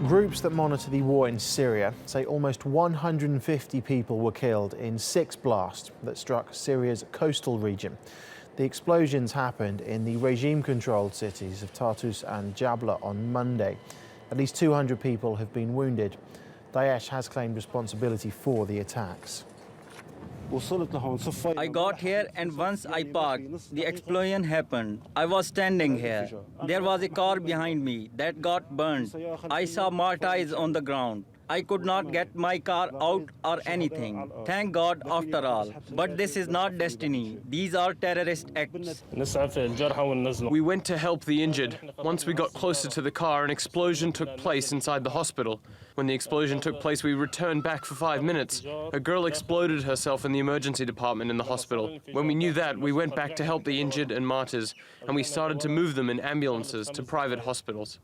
Groups that monitor the war in Syria say almost 150 people were killed in 6 blasts that struck Syria's coastal region. The explosions happened in the regime-controlled cities of Tartus and Jabla on Monday. At least 200 people have been wounded. Daesh has claimed responsibility for the attacks. I got here, and once I parked, the explosion happened. I was standing here. There was a car behind me that got burned. I saw martyrs on the ground. I could not get my car out or anything. Thank God after all. But this is not destiny. These are terrorist acts. We went to help the injured. Once we got closer to the car, an explosion took place inside the hospital. When the explosion took place, we returned back for 5 minutes. A girl exploded herself in the emergency department in the hospital. When we knew that, we went back to help the injured and martyrs, and we started to move them in ambulances to private hospitals.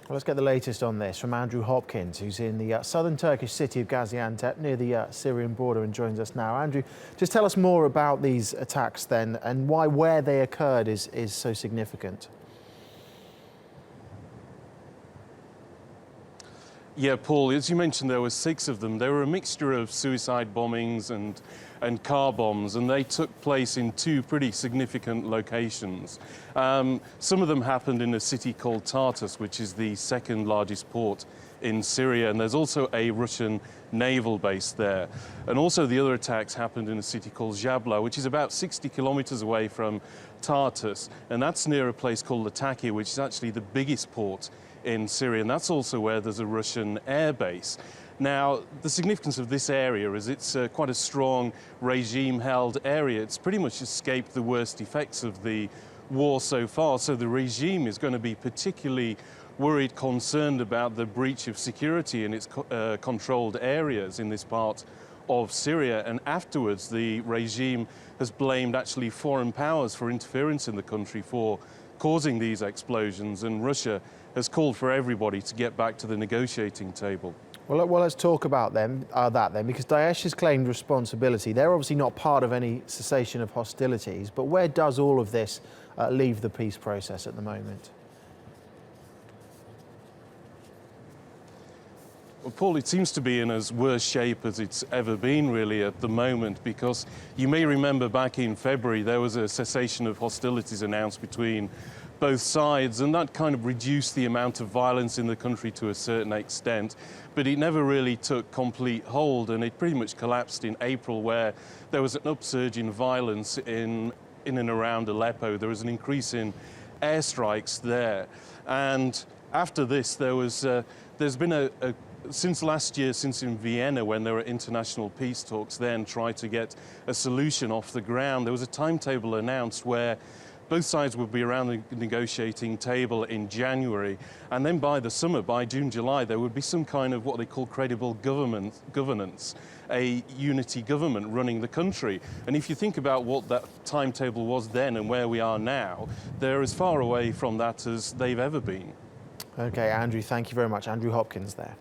Well, let's get the latest on this from Andrew Hopkins, who's in the southern Turkish city of Gaziantep near the Syrian border and joins us now. Andrew, just tell us more about these attacks then and why where they occurred is so significant. Yeah, Paul, as you mentioned, there were 6 of them. They were a mixture of suicide bombings and car bombs, and they took place in 2 pretty significant locations. Some of them happened in a city called Tartus, which is the 2nd largest port in Syria, and there's also a Russian naval base there. And also the other attacks happened in a city called Jabla, which is about 60 kilometers away from Tartus, and that's near a place called Latakia, which is actually the biggest port in Syria, and that's also where there's a Russian air base. Now, the significance of this area is it's quite a strong regime-held area. It's pretty much escaped the worst effects of the war so far, so the regime is going to be particularly worried, concerned about the breach of security in its controlled areas in this part of Syria. And afterwards, the regime has blamed actually foreign powers for interference in the country for causing these explosions, and Russia has called for everybody to get back to the negotiating table. Well, let's talk about that then, because Daesh has claimed responsibility. They're obviously not part of any cessation of hostilities, but where does all of this leave the peace process at the moment? Well, Paul, it seems to be in as worse shape as it's ever been really at the moment, because you may remember back in February there was a cessation of hostilities announced between both sides, and that kind of reduced the amount of violence in the country to a certain extent, but it never really took complete hold, and it pretty much collapsed in April, where there was an upsurge in violence in and around Aleppo. There was an increase in airstrikes there, and after this there's been since last year, since in Vienna, when there were international peace talks then tried to get a solution off the ground, there was a timetable announced where both sides would be around the negotiating table in January, and then by the summer, by June, July, there would be some kind of what they call credible governance, a unity government running the country. And if you think about what that timetable was then and where we are now, they're as far away from that as they've ever been. OK, Andrew, thank you very much. Andrew Hopkins there.